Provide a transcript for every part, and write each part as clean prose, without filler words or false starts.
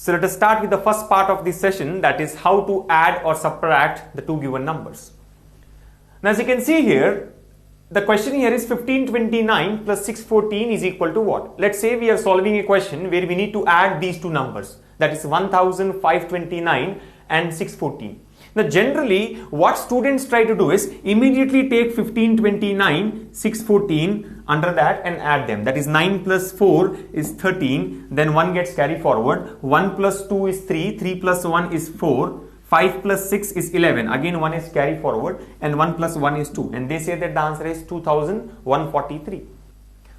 So let us start with the first part of this session, that is how to add or subtract the two given numbers. Now as you can see here, the question here is 1529 plus 614 is equal to what? Let's say we are solving a question where we need to add these two numbers, that is 1529 and 614. Now generally what students try to do is immediately take 1529, 614 under that and add them. That is 9 plus 4 is 13, then 1 gets carried forward, 1 plus 2 is 3, 3 plus 1 is 4, 5 plus 6 is 11, again 1 is carried forward, and 1 plus 1 is 2, and they say that the answer is 2143.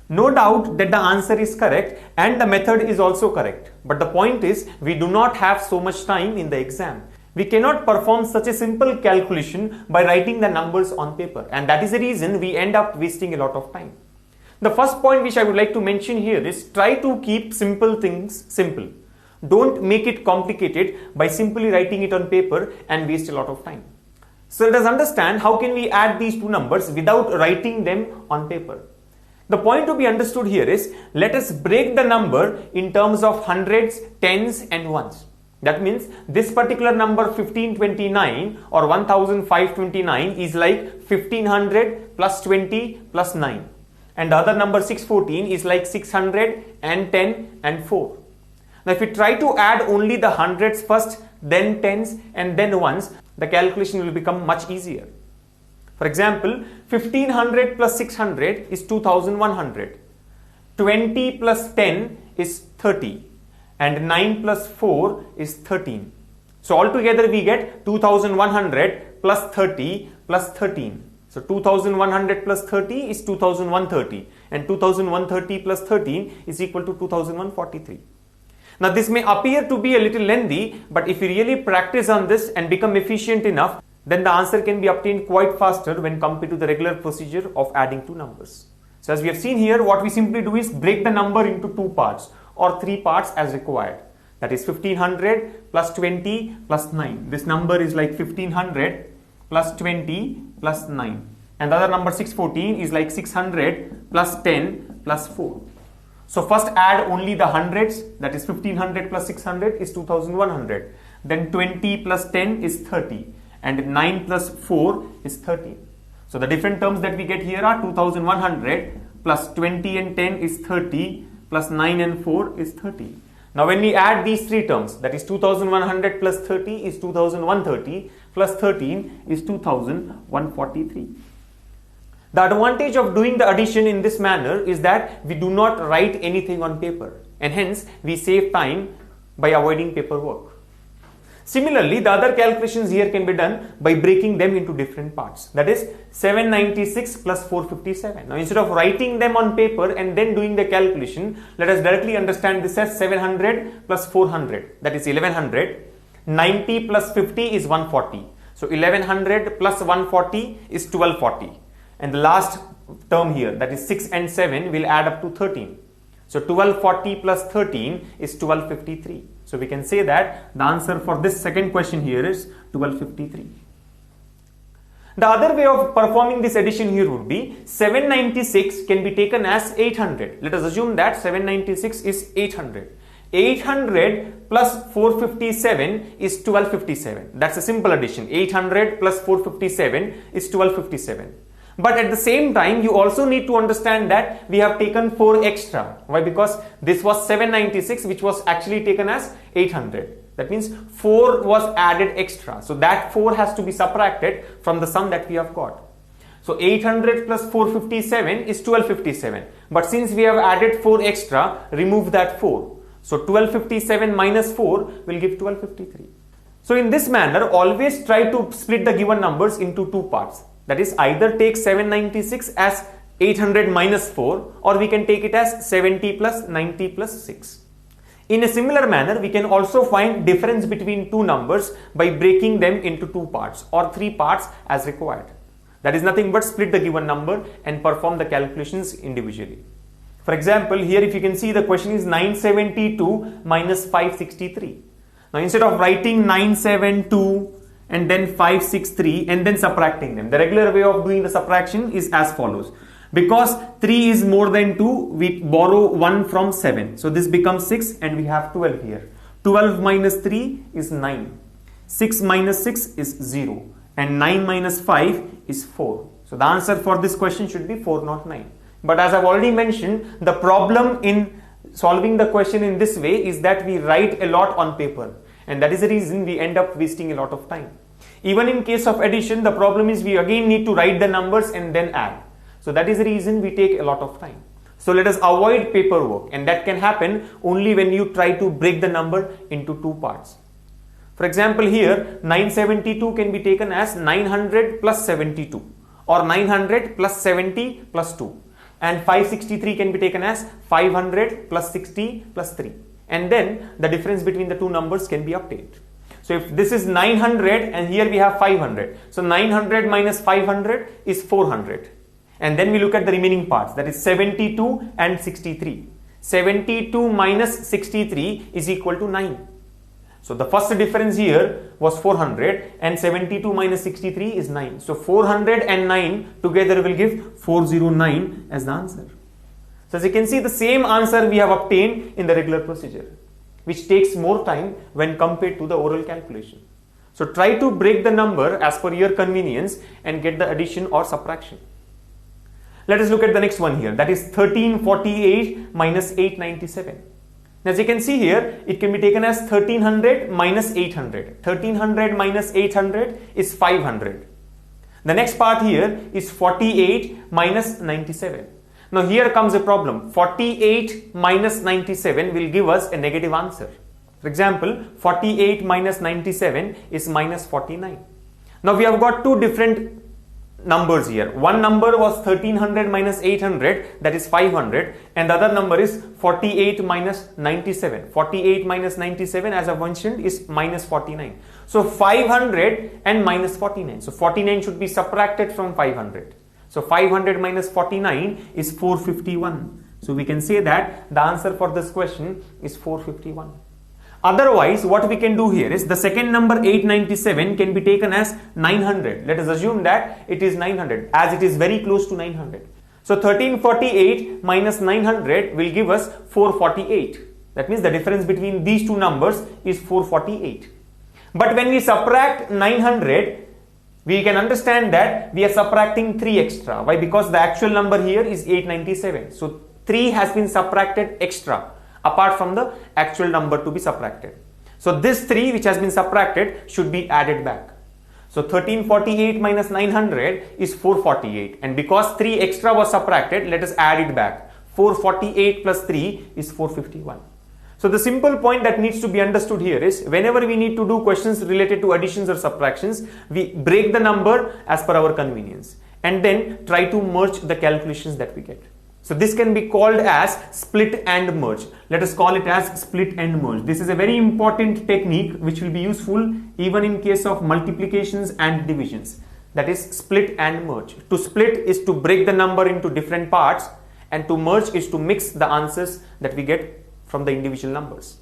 No doubt that the answer is correct and the method is also correct, but the point is we do not have so much time in the exam. We cannot perform such a simple calculation by writing the numbers on paper, and that is the reason we end up wasting a lot of time. The first point which I would like to mention here is try to keep simple things simple. Don't make it complicated by simply writing it on paper and waste a lot of time. So let us understand how can we add these two numbers without writing them on paper. The point to be understood here is, let us break the number in terms of hundreds, tens and ones. That means this particular number 1529 or 1529 is like 1500 plus 20 plus 9. And the other number 614 is like 610 and 4. Now if we try to add only the hundreds first, then tens and then ones, the calculation will become much easier. For example, 1500 plus 600 is 2100. 20 plus 10 is 30. And 9 plus 4 is 13. So altogether we get 2100 plus 30 plus 13. So 2100 plus 30 is 2130, and 2130 plus 13 is equal to 2143. Now this may appear to be a little lengthy, but if you really practice on this and become efficient enough, then the answer can be obtained quite faster when compared to the regular procedure of adding two numbers. So as we have seen here, what we simply do is break the number into two parts or three parts as required. That is 1500 plus 20 plus 9. This number is like 1500 plus 20 plus 9. And the other number 614 is like 600 plus 10 plus 4. So first add only the hundreds, that is 1500 plus 600 is 2100. Then 20 plus 10 is 30. And 9 plus 4 is 13. So the different terms that we get here are 2100 plus 20 and 10 is 30 plus 9 and 4 is 30. Now when we add these three terms, that is 2100 plus 30 is 2130 plus 13 is 2143. The advantage of doing the addition in this manner is that we do not write anything on paper, and hence we save time by avoiding paperwork. Similarly, the other calculations here can be done by breaking them into different parts. That is 796 plus 457. Now instead of writing them on paper and then doing the calculation, let us directly understand this as 700 plus 400. That is 1100. 90 plus 50 is 140. So 1100 plus 140 is 1240. And the last term here, that is 6 and 7, will add up to 13. So 1240 plus 13 is 1253. So we can say that the answer for this second question here is 1253. The other way of performing this addition here would be 796 can be taken as 800. Let us assume that 796 is 800. 800 plus 457 is 1257. That's a simple addition. 800 plus 457 is 1257. But at the same time, you also need to understand that we have taken 4 extra. Why? Because this was 796, which was actually taken as 800. That means 4 was added extra. So that 4 has to be subtracted from the sum that we have got. So 800 plus 457 is 1257. But since we have added 4 extra, remove that 4. So 1257 minus 4 will give 1253. So in this manner, always try to split the given numbers into two parts. That is, either take 796 as 800 minus 4, or we can take it as 70 plus 90 plus 6. In a similar manner, we can also find difference between two numbers by breaking them into two parts or three parts as required. That is nothing but split the given number and perform the calculations individually. For example, here if you can see, the question is 972 minus 563. Now instead of writing 972 and then 563 and then subtracting them, the regular way of doing the subtraction is as follows. Because 3 is more than 2, we borrow 1 from 7. So this becomes 6 and we have 12 here. 12 minus 3 is 9. 6 minus 6 is 0. And 9 minus 5 is 4. So the answer for this question should be 409. But as I've already mentioned, the problem in solving the question in this way is that we write a lot on paper. And that is the reason we end up wasting a lot of time. Even in case of addition, the problem is we again need to write the numbers and then add. So that is the reason we take a lot of time. So let us avoid paperwork, and that can happen only when you try to break the number into two parts. For example, here 972 can be taken as 900 plus 72 or 900 plus 70 plus 2, and 563 can be taken as 500 plus 60 plus 3, and then the difference between the two numbers can be obtained. So if this is 900 and here we have 500, so 900 minus 500 is 400. And then we look at the remaining parts, that is 72 and 63. 72 minus 63 is equal to 9. So the first difference here was 400 and 72 minus 63 is 9. So 400 and 9 together will give 409 as the answer. So as you can see, the same answer we have obtained in the regular procedure, which takes more time when compared to the oral calculation. So try to break the number as per your convenience and get the addition or subtraction. Let us look at the next one here, that is 1348 minus 897. As you can see here, it can be taken as 1300 minus 800. 1300 minus 800 is 500. The next part here is 48 minus 97. Now here comes a problem. 48 minus 97 will give us a negative answer. For example, 48 minus 97 is minus 49. Now we have got two different numbers here. One number was 1300 minus 800, that is 500, and the other number is 48 minus 97. 48 minus 97, as I mentioned, is minus 49. So 500 and minus 49. So 49 should be subtracted from 500. So 500 minus 49 is 451. So we can say that the answer for this question is 451. Otherwise, what we can do here is the second number 897 can be taken as 900. Let us assume that it is 900, as it is very close to 900. So 1348 minus 900 will give us 448. That means the difference between these two numbers is 448. But when we subtract 900, we can understand that we are subtracting 3 extra. Why? Because the actual number here is 897. So 3 has been subtracted extra, apart from the actual number to be subtracted. So this 3 which has been subtracted should be added back. So 1348 minus 900 is 448, and because 3 extra was subtracted, let us add it back. 448 plus 3 is 451. So the simple point that needs to be understood here is whenever we need to do questions related to additions or subtractions, we break the number as per our convenience and then try to merge the calculations that we get. So this can be called as split and merge. Let us call it as split and merge. This is a very important technique which will be useful even in case of multiplications and divisions. That is split and merge. To split is to break the number into different parts, and to merge is to mix the answers that we get from the individual numbers.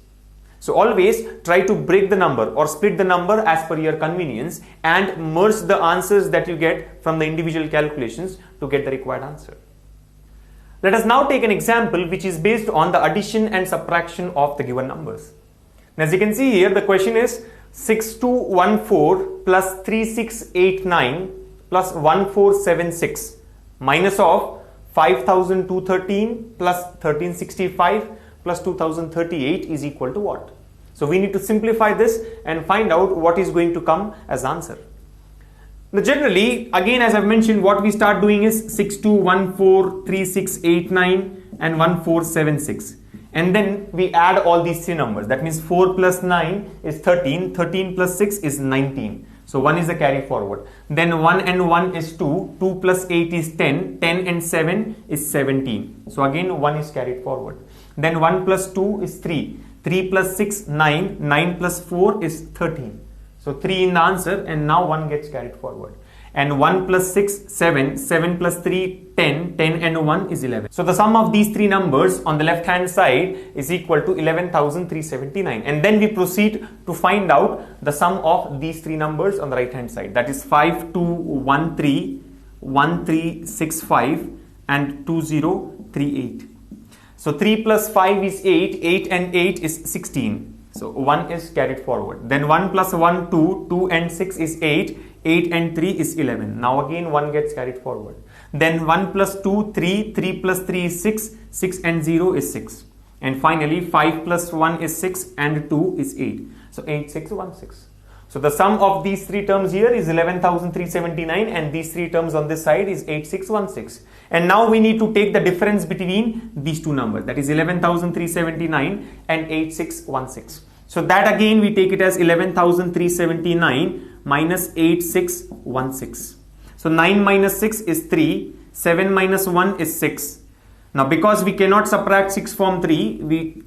So always try to break the number or split the number as per your convenience and merge the answers that you get from the individual calculations to get the required answer. Let us now take an example which is based on the addition and subtraction of the given numbers. As you can see here, the question is 6214 plus 3689 plus 1476 minus of 5213 plus 1365 plus 2038 is equal to what? So we need to simplify this and find out what is going to come as answer. Now generally, again as I've mentioned, what we start doing is 6214, 3689 and 1476. And then we add all these three numbers. That means 4 plus 9 is 13, 13 plus 6 is 19. So 1 is the carry forward. Then 1 and 1 is 2, 2 plus 8 is 10, 10 and 7 is 17. So again 1 is carried forward. Then 1 plus 2 is 3, 3 plus 6, 9, 9 plus 4 is 13. So 3 in the answer, and now 1 gets carried forward. And 1 plus 6, 7, 7 plus 3, 10, 10 and 1 is 11. So the sum of these three numbers on the left hand side is equal to 11,379. And then we proceed to find out the sum of these three numbers on the right hand side. That is 5213, 1365 and 2038. So 3 plus 5 is 8, 8 and 8 is 16. So 1 is carried forward. Then 1 plus 1, 2. 2 and 6 is 8. 8 and 3 is 11. Now again 1 gets carried forward. Then 1 plus 2, 3. 3 plus 3 is 6. 6 and 0 is 6. And finally 5 plus 1 is 6 and 2 is 8. So 8616. So the sum of these three terms here is 11,379 and these three terms on this side is 8616. And now we need to take the difference between these two numbers, that is 11,379 and 8616. So that again we take it as 11,379 minus 8616. So 9 minus 6 is 3, 7 minus 1 is 6. Now because we cannot subtract 6 from 3, we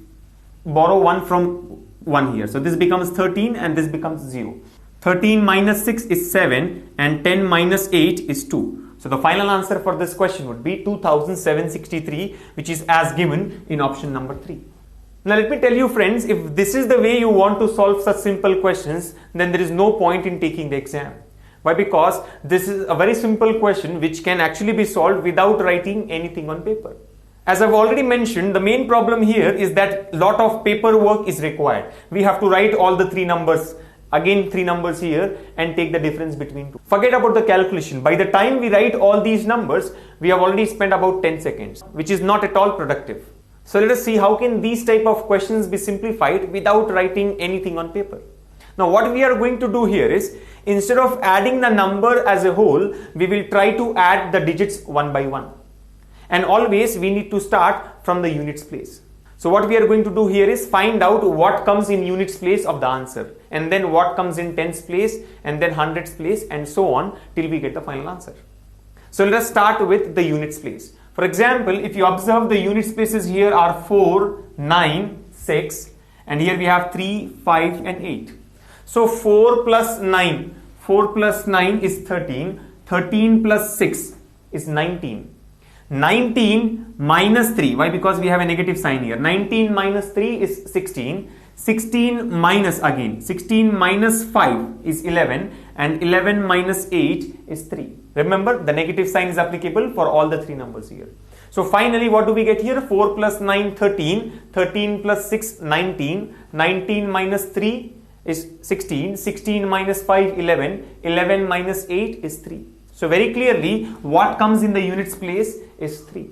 borrow 1 from 1 here. So this becomes 13 and this becomes 0. 13 minus 6 is 7 and 10 minus 8 is 2. So the final answer for this question would be 2763, which is as given in option number 3. Now let me tell you friends, if this is the way you want to solve such simple questions, then there is no point in taking the exam. Why? Because this is a very simple question which can actually be solved without writing anything on paper. As I've already mentioned, the main problem here is that lot of paperwork is required. We have to write all the three numbers, again three numbers here, and take the difference between two. Forget about the calculation. By the time we write all these numbers, we have already spent about 10 seconds, which is not at all productive. So let us see how can these type of questions be simplified without writing anything on paper. Now what we are going to do here is, instead of adding the number as a whole, we will try to add the digits one by one. And always we need to start from the units place. So what we are going to do here is find out what comes in units place of the answer, and then what comes in tens place, and then hundreds place, and so on till we get the final answer. So let us start with the units place. For example, if you observe, the units places here are 4, 9, 6, and here we have 3, 5 and 8. So 4 plus 9 is 13, 13 plus 6 is 19. 19 minus 3, why? Because we have a negative sign here. 19 minus 3 is 16. 16 minus 5 is 11, and 11 minus 8 is 3. Remember, the negative sign is applicable for all the three numbers here. So finally, what do we get here? 4 plus 9, 13. 13 plus 6, 19. 19 minus 3 is 16. 16 minus 5, 11. 11 minus 8 is 3. So very clearly, what comes in the units place is 3.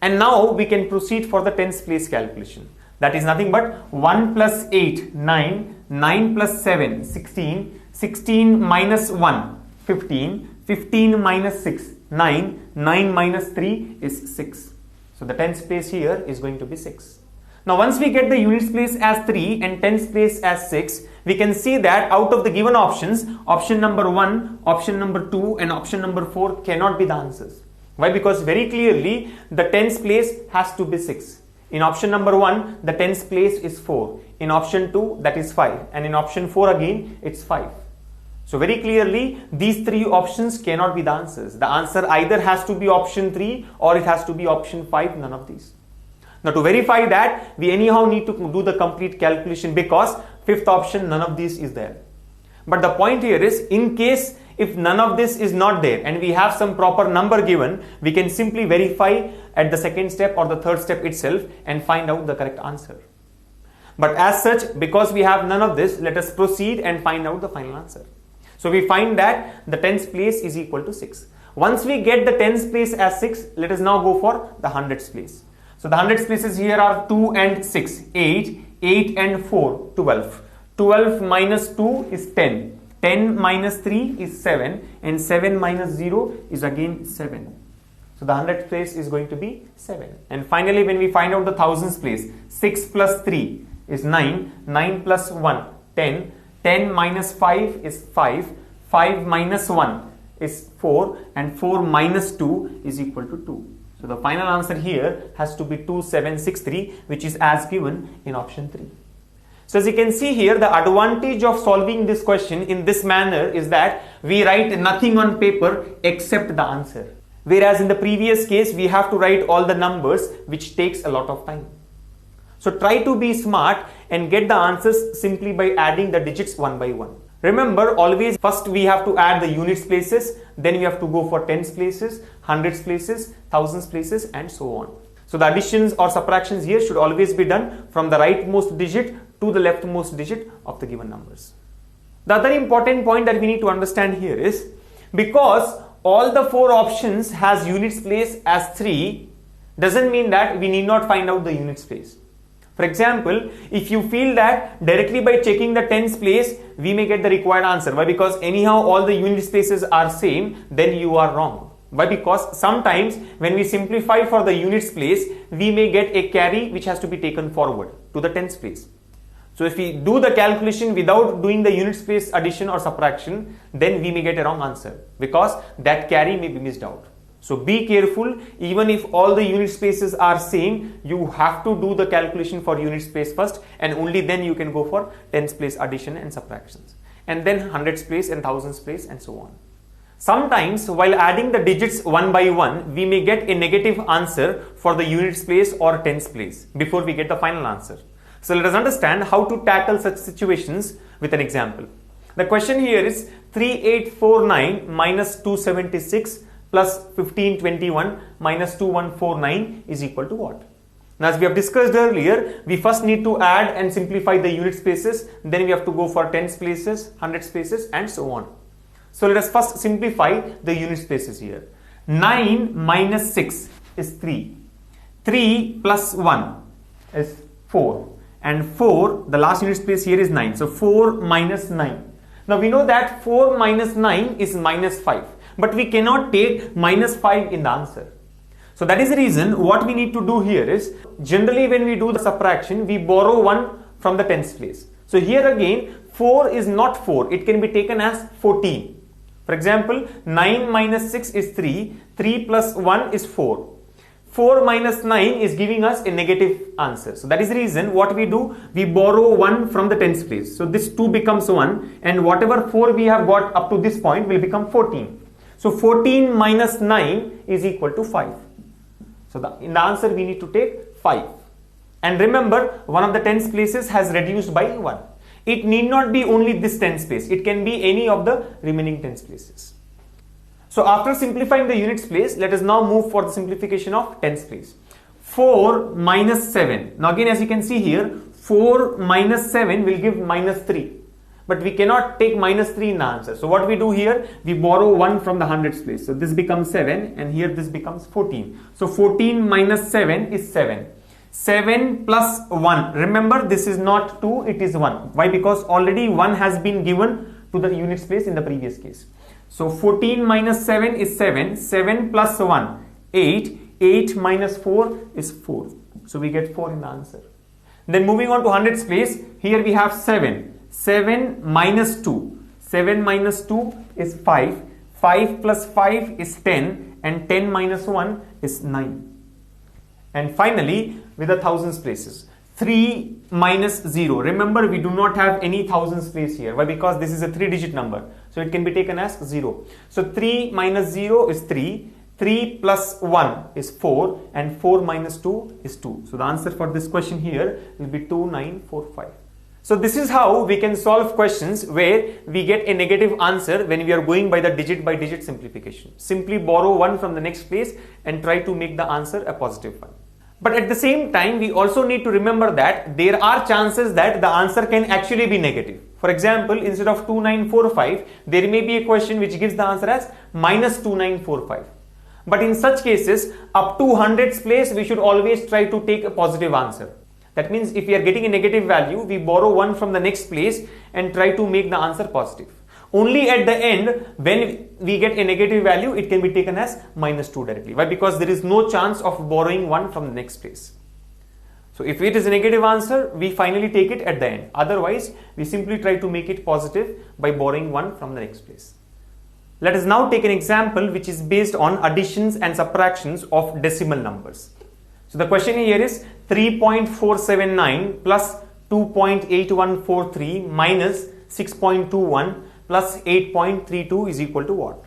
And now we can proceed for the tens place calculation. That is nothing but 1 plus 8, 9. 9 plus 7, 16. 16 minus 1, 15. 15 minus 6, 9. 9 minus 3 is 6. So the tens place here is going to be 6. Now once we get the units place as 3 and tens place as 6, we can see that out of the given options, option number 1, option number 2 and option number 4 cannot be the answers. Why? Because very clearly the tens place has to be 6. In option number 1, the tens place is 4. In option 2, that is 5. And in option 4 again, it's 5. So very clearly, these three options cannot be the answers. The answer either has to be option 3 or it has to be option 5, none of these. Now to verify that, we anyhow need to do the complete calculation, because fifth option, none of these is there. But the point here is, in case if none of this is not there and we have some proper number given, we can simply verify at the second step or the third step itself and find out the correct answer. But as such, because we have none of this, let us proceed and find out the final answer. So we find that the tens place is equal to 6. Once we get the tens place as 6, let us now go for the hundreds place. So the hundreds places here are 2 and 6, 8, 8 and 4, 12. 12 minus 2 is 10. 10 minus 3 is 7, and 7 minus 0 is again 7. So the hundredth place is going to be 7. And finally, when we find out the thousands place, 6 plus 3 is 9, 9 plus 1, 10, 10 minus 5 is 5, 5 minus 1 is 4, and 4 minus 2 is equal to 2. So the final answer here has to be 2763, which is as given in option 3. So as you can see here, the advantage of solving this question in this manner is that we write nothing on paper except the answer. Whereas in the previous case, we have to write all the numbers, which takes a lot of time. So try to be smart and get the answers simply by adding the digits one by one. Remember, always first we have to add the units places, then we have to go for tens places, hundreds places, thousands places, and so on. So the additions or subtractions here should always be done from the rightmost digit to the leftmost digit of the given numbers. The other important point that we need to understand here is, because all the 4 options has units place as 3, doesn't mean that we need not find out the units place. For example, if you feel that directly by checking the tens place, we may get the required answer. Why? Because anyhow all the unit places are same, then you are wrong. Why? Because sometimes when we simplify for the units place, we may get a carry which has to be taken forward to the tens place. So if we do the calculation without doing the units place addition or subtraction, then we may get a wrong answer because that carry may be missed out. So be careful, even if all the unit spaces are same, you have to do the calculation for unit space first, and only then you can go for tens place addition and subtractions, and then hundreds place and thousands place and so on. Sometimes while adding the digits one by one, we may get a negative answer for the units place or tens place before we get the final answer. So let us understand how to tackle such situations with an example. The question here is 3849 minus 276 plus 1521 minus 2149 is equal to what? Now, as we have discussed earlier, we first need to add and simplify the unit spaces, then we have to go for tens places, hundreds places and so on. So let us first simplify the unit spaces here. 9 minus 6 is 3. 3 plus 1 is 4. And 4, the last unit space here is 9. So 4 minus 9. Now we know that 4 minus 9 is minus 5. But we cannot take minus 5 in the answer. So that is the reason what we need to do here is, generally when we do the subtraction, we borrow 1 from the tens place. So here again, 4 is not 4. It can be taken as 14. For example, 9 minus 6 is 3. 3 plus 1 is 4. 4 minus 9 is giving us a negative answer. So that is the reason what we do, we borrow 1 from the tens place. So this 2 becomes 1, and whatever 4 we have got up to this point will become 14. So 14 minus 9 is equal to 5. So in the answer we need to take 5. And remember, one of the tens places has reduced by 1. It need not be only this tens place. It can be any of the remaining tens places. So after simplifying the units place, let us now move for the simplification of tens place. 4 minus 7. Now again, as you can see here, 4 minus 7 will give minus 3. But we cannot take minus 3 in the answer. So what we do here, we borrow 1 from the hundreds place. So this becomes 7, and here this becomes 14. So 14 minus 7 is 7. 7 plus 1. Remember, this is not 2, it is 1. Why? Because already 1 has been given to the units place in the previous case. So 14 minus 7 is 7. 7 plus 1, 8. 8 minus 4 is 4. So we get 4 in the answer. Then moving on to hundreds place, here we have 7. 7 minus 2. 7 minus 2 is 5. 5 plus 5 is 10. And 10 minus 1 is 9. And finally, with the thousands places, 3 minus 0. Remember, we do not have any thousands place here. Why? Because this is a 3-digit number. So it can be taken as 0. So 3 minus 0 is 3. 3 plus 1 is 4. And 4 minus 2 is 2. So the answer for this question here will be 2945. So this is how we can solve questions where we get a negative answer when we are going by the digit by digit simplification. Simply borrow 1 from the next place and try to make the answer a positive one. But at the same time, we also need to remember that there are chances that the answer can actually be negative. For example, instead of 2945, there may be a question which gives the answer as minus 2945. But in such cases, up to hundreds place, we should always try to take a positive answer. That means if we are getting a negative value, we borrow 1 from the next place and try to make the answer positive. Only at the end, when we get a negative value, it can be taken as minus 2 directly. Why? Because there is no chance of borrowing 1 from the next place. So if it is a negative answer, we finally take it at the end. Otherwise, we simply try to make it positive by borrowing 1 from the next place. Let us now take an example which is based on additions and subtractions of decimal numbers. So the question here is 3.479 plus 2.8143 minus 6.21 plus 8.32 is equal to what?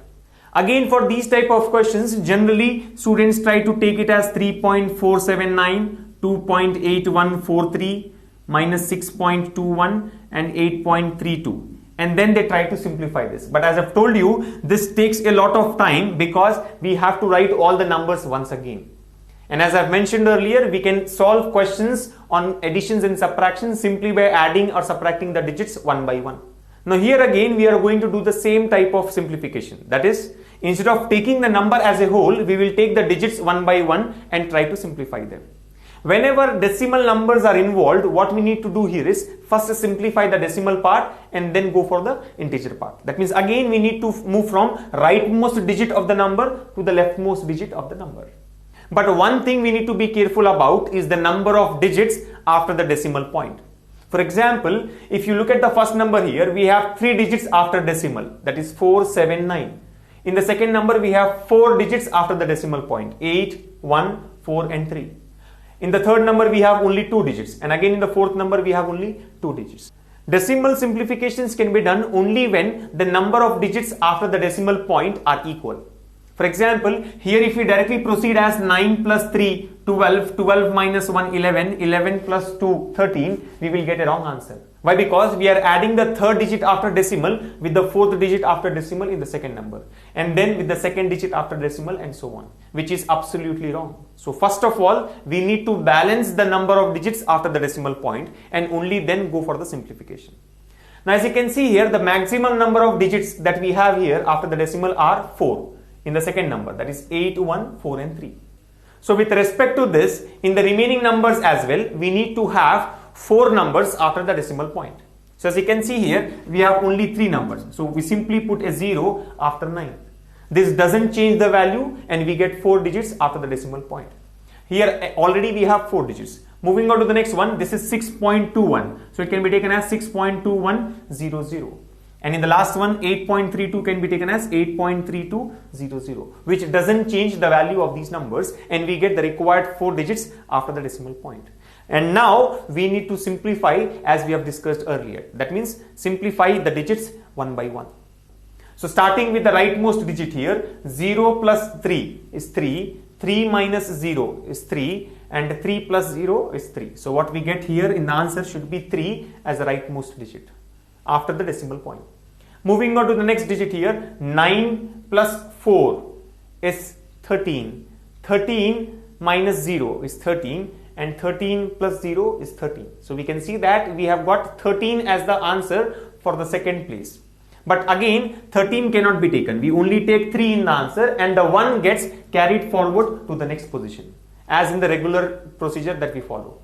Again, for these type of questions, generally students try to take it as 3.479, 2.8143 minus 6.21 and 8.32. And then they try to simplify this. But as I've told you, this takes a lot of time because we have to write all the numbers once again. And as I've mentioned earlier, we can solve questions on additions and subtractions simply by adding or subtracting the digits one by one. Now here again, we are going to do the same type of simplification. That is, instead of taking the number as a whole, we will take the digits one by one and try to simplify them. Whenever decimal numbers are involved, what we need to do here is first simplify the decimal part and then go for the integer part. That means again we need to move from rightmost digit of the number to the leftmost digit of the number. But one thing we need to be careful about is the number of digits after the decimal point. For example, if you look at the first number here, we have 3 digits after decimal, that is 4, 7, 9. In the second number, we have 4 digits after the decimal point, 8, 1, 4 and 3. In the third number, we have only 2 digits, and again in the fourth number, we have only 2 digits. Decimal simplifications can be done only when the number of digits after the decimal point are equal. For example, here if we directly proceed as 9 plus 3, 12, 12 minus 1, 11, 11 plus 2, 13, we will get a wrong answer. Why? Because we are adding the third digit after decimal with the fourth digit after decimal in the second number, and then with the second digit after decimal and so on, which is absolutely wrong. So first of all, we need to balance the number of digits after the decimal point and only then go for the simplification. Now as you can see here, the maximum number of digits that we have here after the decimal are 4 in the second number, that is 8, 1, 4 and 3. So with respect to this, in the remaining numbers as well, we need to have 4 numbers after the decimal point. So as you can see here, we have only 3 numbers. So we simply put a 0 after 9. This doesn't change the value and we get 4 digits after the decimal point. Here already we have 4 digits. Moving on to the next one, this is 6.21. So it can be taken as 6.2100. And in the last one, 8.32 can be taken as 8.3200, which doesn't change the value of these numbers, and we get the required 4 digits after the decimal point. And now we need to simplify as we have discussed earlier. That means simplify the digits one by one. So starting with the rightmost digit here, 0 plus 3 is 3, 3 minus 0 is 3, and 3 plus 0 is 3. So what we get here in the answer should be 3 as the rightmost digit after the decimal point. Moving on to the next digit here, 9 plus 4 is 13. 13 minus 0 is 13 and 13 plus 0 is 13. So we can see that we have got 13 as the answer for the second place. But again, 13 cannot be taken. We only take 3 in the answer and the 1 gets carried forward to the next position as in the regular procedure that we follow.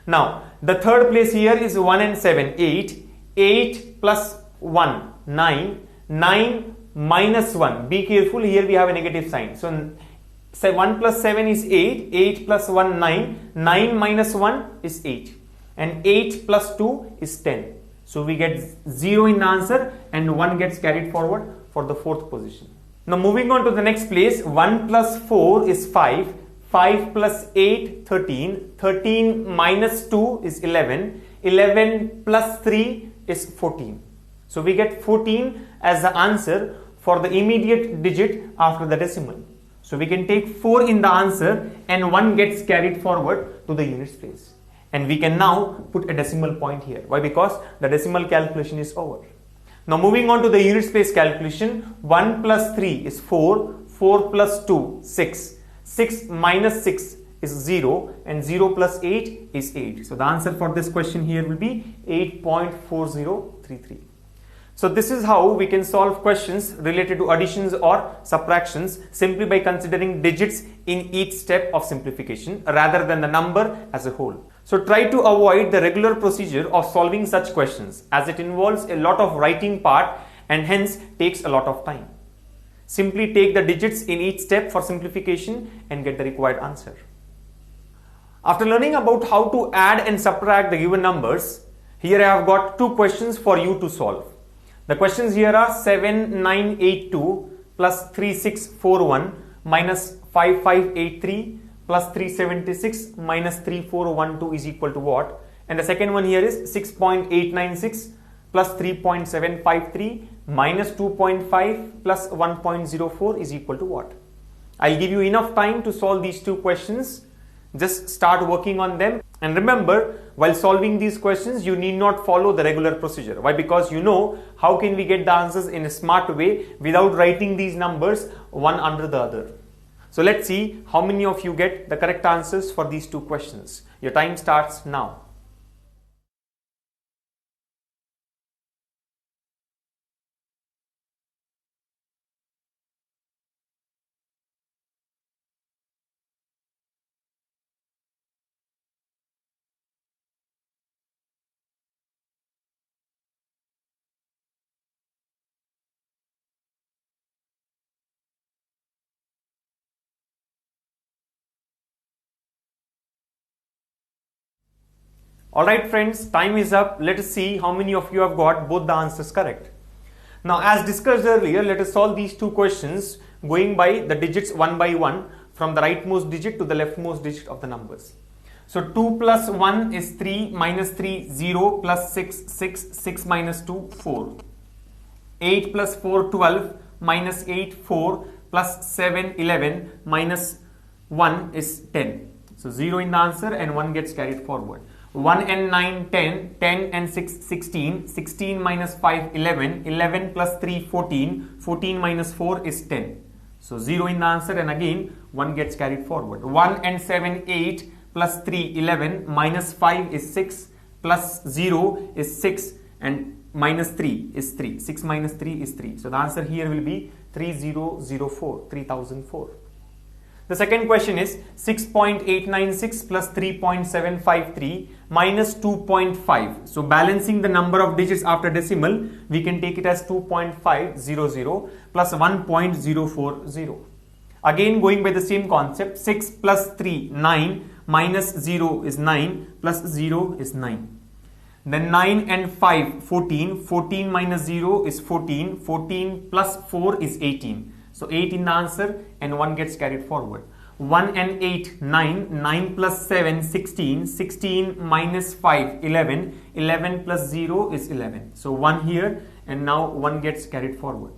Now, the third place here is 1 and 7, 8. 8 plus 1, 9. 9 minus 1. Be careful, here we have a negative sign. So 1 plus 7 is 8. 8 plus 1, 9. 9 minus 1 is 8. And 8 plus 2 is 10. So we get 0 in the answer and 1 gets carried forward for the fourth position. Now moving on to the next place, 1 plus 4 is 5. 5 plus 8, 13. 13 minus 2 is 11. 11 plus 3 is 14. So we get 14 as the answer for the immediate digit after the decimal. So we can take 4 in the answer and 1 gets carried forward to the units place. And we can now put a decimal point here. Why? Because the decimal calculation is over. Now moving on to the units place calculation, 1 plus 3 is 4. 4 plus 2, 6. 6 minus 6 is 0 and 0 plus 8 is 8. So the answer for this question here will be 8.4033. So this is how we can solve questions related to additions or subtractions simply by considering digits in each step of simplification rather than the number as a whole. So try to avoid the regular procedure of solving such questions as it involves a lot of writing part and hence takes a lot of time. Simply take the digits in each step for simplification and get the required answer. After learning about how to add and subtract the given numbers, here I have got 2 questions for you to solve. The questions here are 7982 plus 3641 minus 5583 plus 376 minus 3412 is equal to what? And the second one here is 6.896 plus 3.753 minus 2.5 plus 1.04 is equal to what? I'll give you enough time to solve these 2 questions. Just start working on them. And remember, while solving these questions, you need not follow the regular procedure. Why? Because you know how can we get the answers in a smart way without writing these numbers one under the other. So let's see how many of you get the correct answers for these two questions. Your time starts now. Alright friends, time is up. Let us see how many of you have got both the answers correct. Now as discussed earlier, let us solve these two questions going by the digits one by one from the rightmost digit to the leftmost digit of the numbers. So 2 plus 1 is 3, minus 3, 0, plus 6, 6, 6 minus 2, 4. 8 plus 4, 12, minus 8, 4, plus 7, 11, minus 1 is 10. So 0 in the answer and 1 gets carried forward. 1 and 9, 10, 10 and 6, 16, 16 minus 5, 11, 11 plus 3, 14, 14 minus 4 is 10. So 0 in the answer and again 1 gets carried forward. 1 and 7, 8 plus 3, 11, minus 5 is 6, plus 0 is 6 and minus 3 is 3. 6 minus 3 is 3. So the answer here will be 3004, 3004. The second question is 6.896 plus 3.753 minus 2.5. So balancing the number of digits after decimal, we can take it as 2.500 plus 1.040. Again going by the same concept, 6 plus 3, 9, minus 0 is 9, plus 0 is 9. Then 9 and 5, 14, 14 minus 0 is 14, 14 plus 4 is 18. So 8 in the answer and 1 gets carried forward. 1 and 8, 9, 9 plus 7, 16, 16 minus 5, 11, 11 plus 0 is 11. So 1 here and now 1 gets carried forward.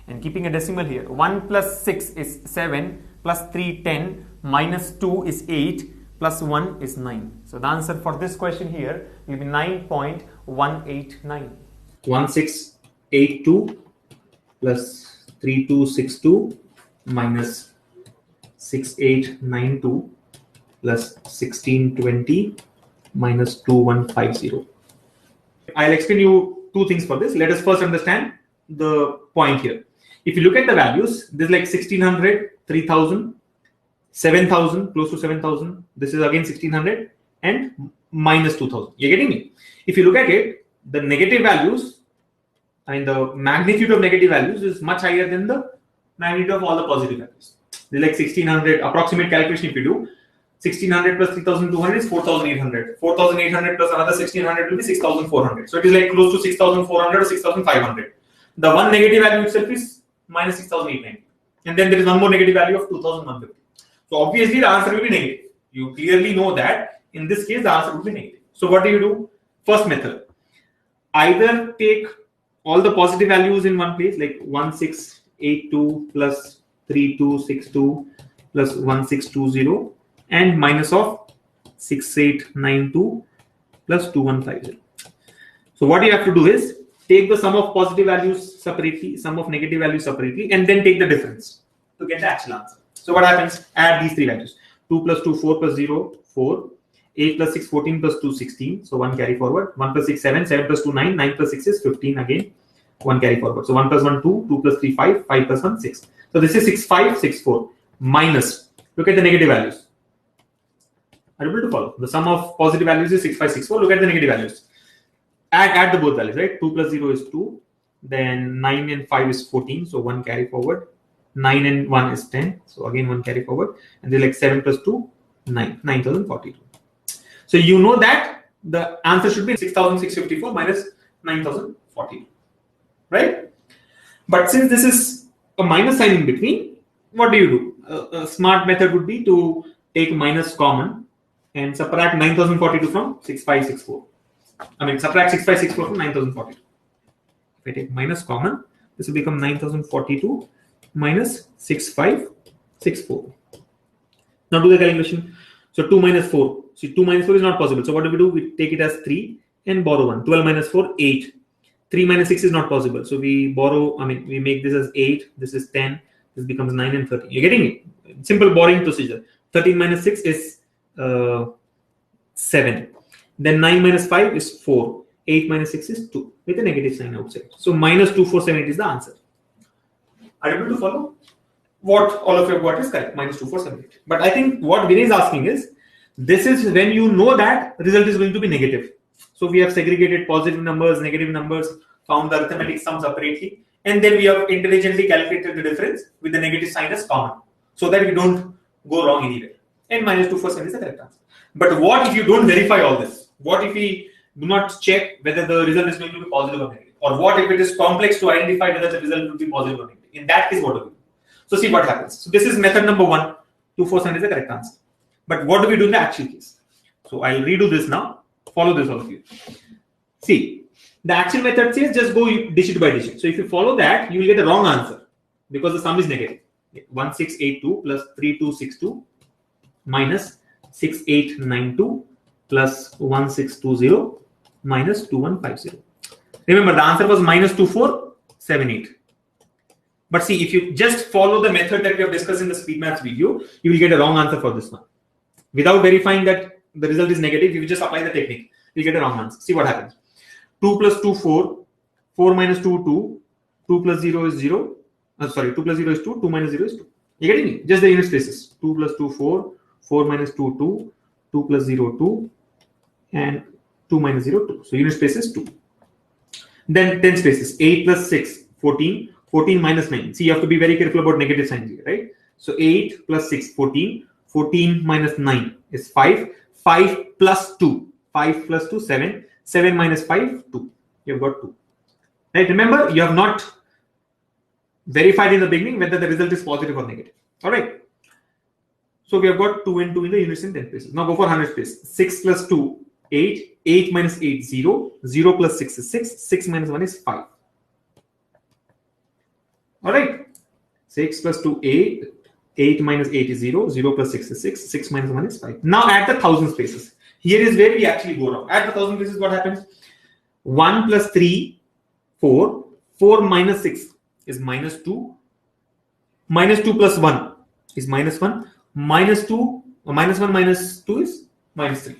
And keeping a decimal here, 1 plus 6 is 7, plus 3, 10, minus 2 is 8, plus 1 is 9. So the answer for this question here will be 9.189. 1682 plus 3262 minus 6892 plus 1620 minus 2150. I'll explain you two things for this. Let us first understand the point here. If you look at the values, this is like 1600, 3000, 7000, close to 7000. This is again 1600 and minus 2000. You're getting me? If you look at it, the negative values and the magnitude of negative values is much higher than the magnitude of all the positive values. This is like 1600, approximate calculation if you do. 1600 plus 3200 is 4800. 4800 plus another 1600 will be 6400. So it is like close to 6400 or 6500. The one negative value itself is minus 6890. And then there is one more negative value of 2150. So obviously the answer will be negative. You clearly know that in this case the answer will be negative. So what do you do? First method. Either take all the positive values in one place, like 1682 plus 3262 plus 1620 and minus of 6892 plus 2150. So what you have to do is take the sum of positive values separately, sum of negative values separately, and then take the difference to get the actual answer. So what happens? Add these three values. 2 plus 2, 4 plus 0, 4. 8 plus 6, 14 plus 2, 16. So 1 carry forward. 1 plus 6, 7. 7 plus 2, 9. 9 plus 6 is 15 again. 1 carry forward. So 1 plus 1, 2. 2 plus 3, 5. 5 plus 1, 6. So this is 6564 minus. Look at the negative values. Are you able to follow? The sum of positive values is 6564. Look at the negative values. Add the both values, right? 2 plus 0 is 2. Then 9 and 5 is 14. So 1 carry forward. 9 and 1 is 10. So again 1 carry forward. And then like 7 plus 2, 9. 9042. So you know that the answer should be 6654 minus 9042. Right? But since this is a minus sign in between, what do you do? A smart method would be to take minus common and subtract 9042 from 6564. I mean, subtract 6564 from 9042. If I take minus common, this will become 9042 minus 6564. Now do the calculation. So 2 minus 4. See, 2 minus 4 is not possible. So what do? We take it as 3 and borrow 1. 12 minus 4, 8. 3 minus 6 is not possible. So we borrow, we make this as 8. This is 10. This becomes 9 and 13. You're getting it? Simple boring procedure. 13 minus 6 is 7. Then 9 minus 5 is 4. 8 minus 6 is 2 with a negative sign outside. So minus 2478 is the answer. Are you able to follow? What all of you have got is correct, minus 2478. But I think what Vinay is asking is, this is when you know that result is going to be negative. So we have segregated positive numbers, negative numbers, found the arithmetic sum separately, and then we have intelligently calculated the difference with the negative sign as common, so that we don't go wrong anywhere. And minus 2478 is the correct answer. But what if you don't verify all this? What if we do not check whether the result is going to be positive or negative? Or what if it is complex to identify whether the result will be positive or negative? In that case, what do we do? So see what happens. So this is method number 1. 247 is the correct answer. But what do we do in the actual case? So I'll redo this now. Follow this all of you. See, the actual method says just go digit by digit. So if you follow that, you will get the wrong answer because the sum is negative. 1682 plus 3262 minus 6892 plus 1620 minus 2150. Remember, the answer was minus 2478. But see, if you just follow the method that we have discussed in the speed maths video, you will get a wrong answer for this one. Without verifying that the result is negative, you just apply the technique. You'll get a wrong answer. See what happens. 2 plus 2, 4. 4 minus 2, 2. 2 plus 0 is 0. 2 plus 0 is 2. 2 minus 0 is 2. You're getting it? Just the unit spaces. 2 plus 2, 4. 4 minus 2, 2. 2 plus 0, 2. And 2 minus 0, 2. So unit space is 2. Then 10 spaces. 8 plus 6, 14. 14 minus 9. See, you have to be very careful about negative signs here, right? So 8 plus 6, 14. 14 minus 9 is 5. 5 plus 2. 5 plus 2, 7. 7 minus 5, 2. You've got 2. Right? Remember, you have not verified in the beginning whether the result is positive or negative. All right. So we have got 2 and 2 in the units in 10 places. Now go for 100 space. 6 plus 2, 8. 8 minus 8, 0. 0 plus 6 is 6. 6 minus 1 is 5. All right. 6 plus 2, 8. 8 minus 8 is 0. 0 plus 6 is 6. 6 minus 1 is 5. Now add the 1000 spaces. Here is where we actually go wrong. At the 1000 spaces, what happens? 1 plus 3, 4. 4 minus 6 is minus 2. Minus 2 plus 1 is minus 1. Minus 2, minus 1 minus 2 is minus 3.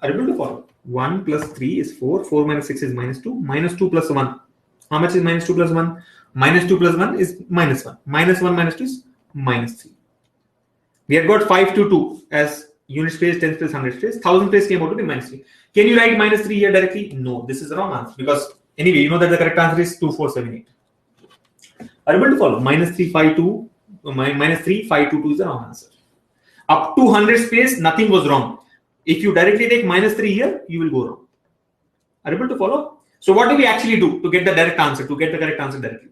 Are you able to follow? 1 plus 3 is 4. 4 minus 6 is minus 2. Minus 2 plus 1. How much is minus 2 plus 1? Minus 2 plus 1 is minus 1. Minus 1 minus 2 is minus 3. We have got 5 to 2 as unit space, 10 space, 100 space. 1000 space came out to be minus 3. Can you write minus 3 here directly? No, this is the wrong answer because anyway, you know that the correct answer is 2478. Are you able to follow? Minus 3, 5, 2. Minus 3, 5, 2, 2 is the wrong answer. Up to 100 space, nothing was wrong. If you directly take minus 3 here, you will go wrong. Are you able to follow? So what do we actually do to get the direct answer, to get the correct answer directly?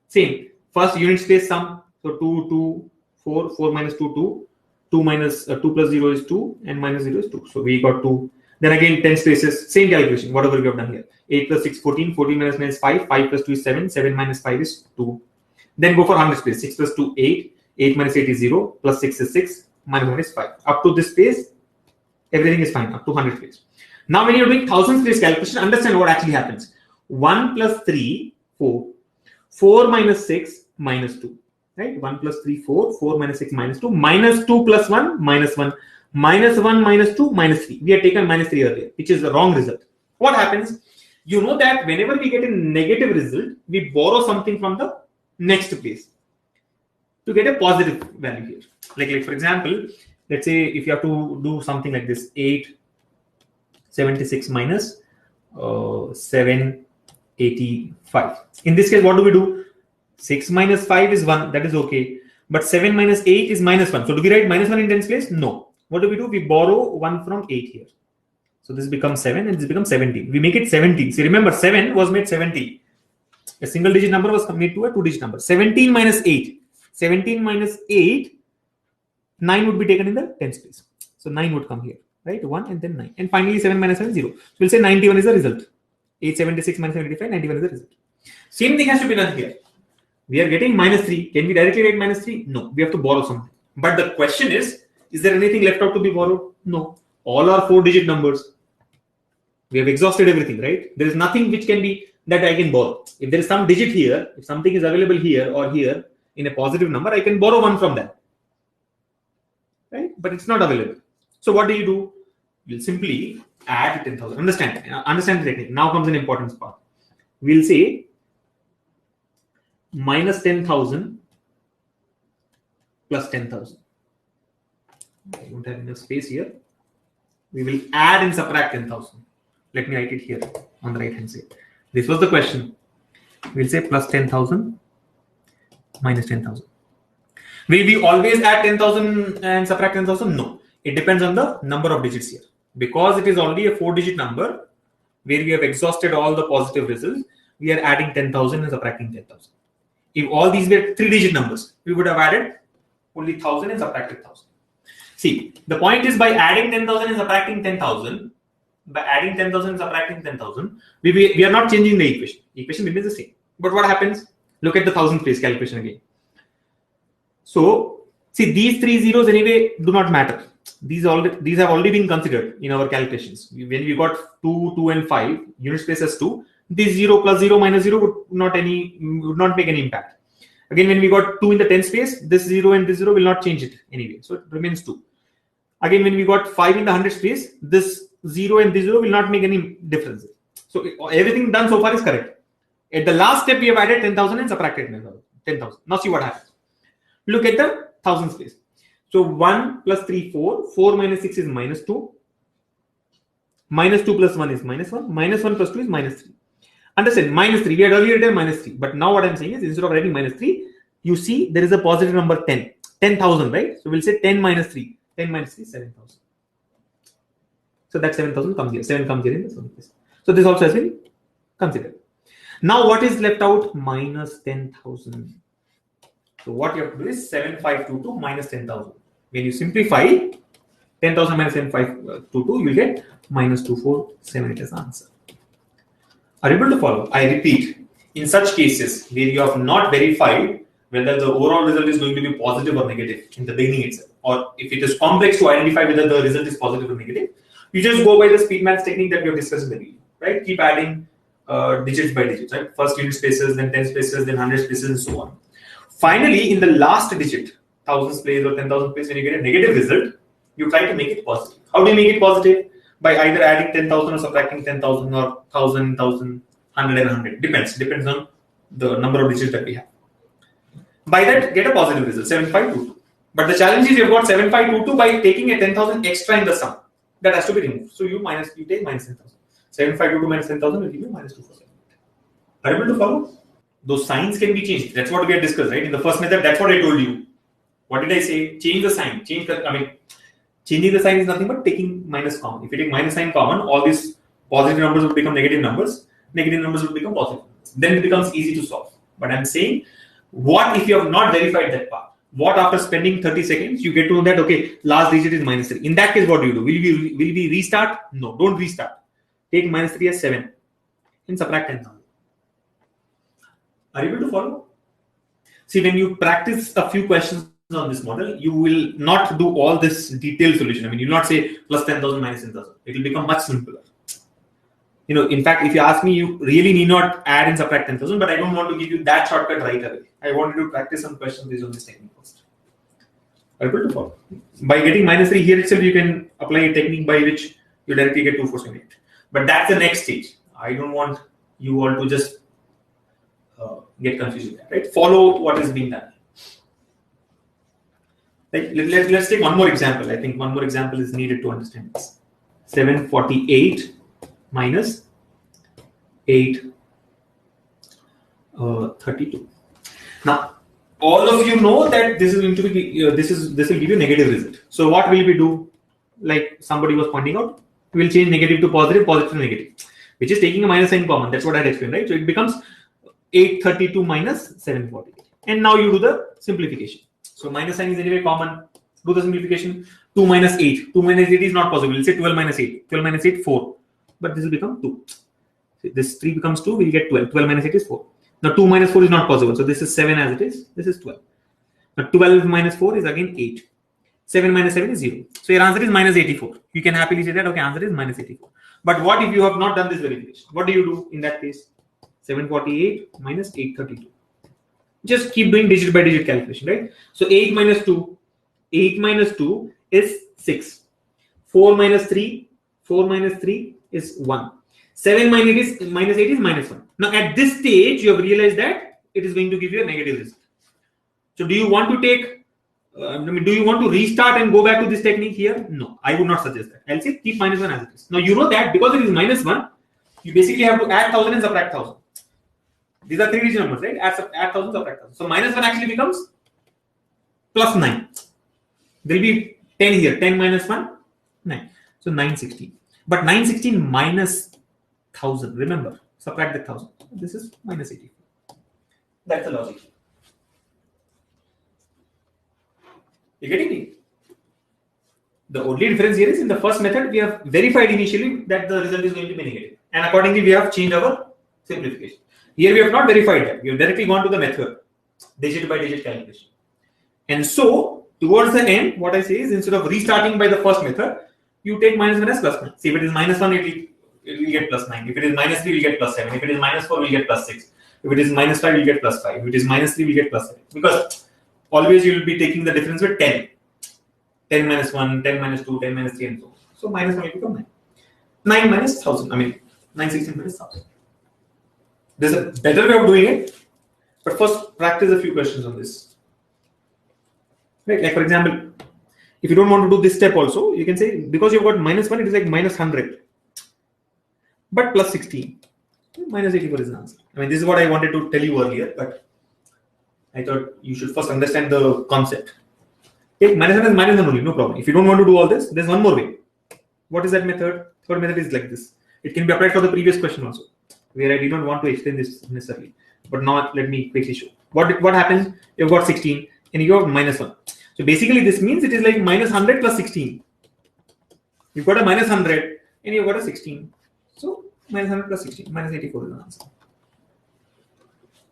Same. First unit space sum. So 2, 2, 4. 4 minus 2, 2. 2 minus 2 plus 0 is 2 and minus 0 is 2. So we got 2. Then again 10 spaces, same calculation, whatever we have done here. 8 plus 6, 14. 14 minus 9 is 5. 5 plus 2 is 7. 7 minus 5 is 2. Then go for 100 space. 6 plus 2, 8. 8 minus 8 is 0. Plus 6 is 6. Minus 1 is 5. Up to this space, everything is fine. Up to 100 space. Now when you're doing 1000 space calculation, understand what actually happens. 1 plus 3, 4. 4 minus 6, minus 2. Right? 1 plus 3, 4. 4 minus 6, minus 2. Minus 2 plus 1, minus 1. Minus 1, minus 2, minus 3. We had taken minus 3 earlier, which is the wrong result. What happens? You know that whenever we get a negative result, we borrow something from the next place to get a positive value here. Like for example, let's say if you have to do something like this, 876 minus 785. In this case, what do we do? 6 minus 5 is 1. That is okay. But 7 minus 8 is minus 1. So do we write minus 1 in tens place? No. What do? We borrow 1 from 8 here. So this becomes 7 and this becomes 17. We make it 17. See, remember 7 was made 17. A single digit number was made to a 2-digit number. 17 minus 8. 17 minus 8. 9 would be taken in the tens place. So 9 would come here. Right? 1 and then 9. And finally 7 minus 7 0. So we'll say 91 is the result. 876 minus 75, 91 is the result. Same thing has to be done here. We are getting minus 3. Can we directly write minus 3? No. We have to borrow something. But the question is there anything left out to be borrowed? No. All are 4-digit numbers. We have exhausted everything, right? There is nothing which can be that I can borrow. If there is some digit here, if something is available here or here in a positive number, I can borrow 1 from that. Right? But it's not available. So what do? You'll simply add 10,000. Understand the technique. Now comes an important part. We'll say minus 10,000 plus 10,000. I don't have enough space here. We will add and subtract 10,000. Let me write it here on the right hand side. This was the question. We'll say plus 10,000 minus 10,000. Will we always add 10,000 and subtract 10,000? No. It depends on the number of digits here. Because it is already a 4-digit number where we have exhausted all the positive results, we are adding 10,000 and subtracting 10,000. If all these were 3-digit numbers, we would have added only 1,000 and subtracted 1,000. See, the point is by adding 10,000 and subtracting 10,000, we are not changing the equation. The equation remains the same. But what happens? Look at the 1,000 place calculation again. So, see, these 3 zeros anyway do not matter. These have already been considered in our calculations. When we got 2, 2 and 5, unit space as 2, this 0 plus 0 minus 0 would not make any impact. Again, when we got 2 in the 10 space, this 0 and this 0 will not change it anyway. So it remains 2. Again, when we got 5 in the 100 space, this 0 and this 0 will not make any difference. So everything done so far is correct. At the last step, we have added 10,000 and subtracted 10,000. Now see what happens. Look at the 1,000 space. So 1 plus 3, 4. 4 minus 6 is minus 2. Minus 2 plus 1 is minus 1. Minus 1 plus 2 is minus 3. Understand, minus 3. We had earlier written minus 3. But now what I'm saying is, instead of writing minus 3, you see there is a positive number 10. 10,000, right? So we'll say 10 minus 3. 10 minus 3 is 7,000. So that 7,000 comes here. 7 comes here in the 7th place. So this also has been considered. Now what is left out? Minus 10,000. So what you have to do is 7522 minus 10,000. When you simplify 10,000 minus 7522, you will get minus 2478 as answer. Are you able to follow? I repeat, in such cases where you have not verified whether the overall result is going to be positive or negative in the beginning itself, or if it is complex to identify whether the result is positive or negative, you just go by the speed maths technique that we have discussed in the video, right? Keep adding digits by digits, right? First unit spaces, then 10 spaces, then 100 spaces, and so on. Finally, in the last digit, 1,000 place or 10,000 place, when you get a negative result, you try to make it positive. How do you make it positive? By either adding 10,000 or subtracting 10,000 or 1,000, 1,000, 100 and 100. Depends on the number of digits that we have. By that, get a positive result, 7522. But the challenge is you've got 7522 by taking a 10,000 extra in the sum. That has to be removed. So you take minus 10,000. 7522 minus 10,000 will give you minus 2478. Are you able to follow? Those signs can be changed. That's what we had discussed, right? In the first method, that's what I told you. What did I say? Change the sign. Changing the sign is nothing but taking minus common. If you take minus sign common, all these positive numbers will become negative numbers. Negative numbers will become positive numbers. Then it becomes easy to solve. But I'm saying, what if you have not verified that part? What after spending 30 seconds, you get to know that, okay, last digit is minus 3. In that case, what do you do? Will we restart? No, don't restart. Take minus 3 as 7 and subtract 10,000. Are you able to follow? See, when you practice a few questions on this model, you will not do all this detailed solution. You'll not say plus 10,000 minus 10,000. It will become much simpler. In fact, if you ask me, you really need not add and subtract 10,000, but I don't want to give you that shortcut right away. I want you to practice some questions based on this technique first. Are you able to follow? By getting minus 3 here itself, you can apply a technique by which you directly get 2478. But that's the next stage. I don't want you all to just get confused with that, right? Follow what is being done. Let's take one more example. I think one more example is needed to understand this. 748 minus 832. Now, all of you know that this is going to be this will give you negative result. So what will we do? Like somebody was pointing out, we will change negative to positive, positive to negative, which is taking a minus sign common. That's what I had explained, right? So it becomes 832 minus 748. And now you do the simplification. So minus sign is anyway common. Do the simplification. 2 minus 8. 2 minus 8 is not possible. We'll say 12 minus 8. 12 minus 8, 4. But this will become 2. So this 3 becomes 2. We'll get 12. 12 minus 8 is 4. Now 2 minus 4 is not possible. So this is 7 as it is. This is 12. Now 12 minus 4 is again 8. 7 minus 7 is 0. So your answer is minus 84. You can happily say that, okay, answer is minus 84. But what if you have not done this verification? What do you do in that case? 748 minus 832. Just keep doing digit by digit calculation, right? So 8 minus 2 is 6. 4 minus 3 is 1. 7 minus 8 is minus 1. Now at this stage, you have realized that it is going to give you a negative result. So do you want to take, do you want to restart and go back to this technique here? No, I would not suggest that. I'll say keep minus 1 as it is. Now you know that because it is minus 1, you basically have to add 1000 and subtract 1000. These are 3 digit numbers, right? Add 1000, subtract 1000. So minus 1 actually becomes plus 9. There will be 10 here. 10 minus 1, 9. So 916. But 916 minus 1000. Remember, subtract the 1000. This is minus 80. That's the logic. You getting it? The only difference here is in the first method, we have verified initially that the result is going to be negative. And accordingly, we have changed our simplification. Here we have not verified that. We have directly gone to the method, digit by digit calculation. And so, towards the end, what I say is instead of restarting by the first method, you take minus 1 as plus 1. See, if it is minus 1, it will get plus 9. If it is minus 3, we will get plus 7. If it is minus 4, we will get plus 6. If it is minus 5, we will get plus 5. If it is minus 3, we will get plus 7. Because always you will be taking the difference with 10. 10 minus 1, 10 minus 2, 10 minus 3, and so on. So minus 1 will become 9. 9 minus 1000. I mean, 916 minus 1000. There's a better way of doing it. But first, practice a few questions on this. Right? Like, for example, if you don't want to do this step also, you can say, because you've got minus 1, it is like minus 100. But plus 16. Minus 84 is the answer. I mean, this is what I wanted to tell you earlier, but I thought you should first understand the concept. Okay, minus 1 is minus 1 only, no problem. If you don't want to do all this, there's one more way. What is that method? Third method is like this. It can be applied for the previous question also, where I did not want to explain this necessarily. But now let me quickly show. What happens? You've got 16 and you got minus 1. So basically this means it is like minus 100 plus 16. You've got a minus 100 and you've got a 16. So minus 100 plus 16, minus 84 is the answer.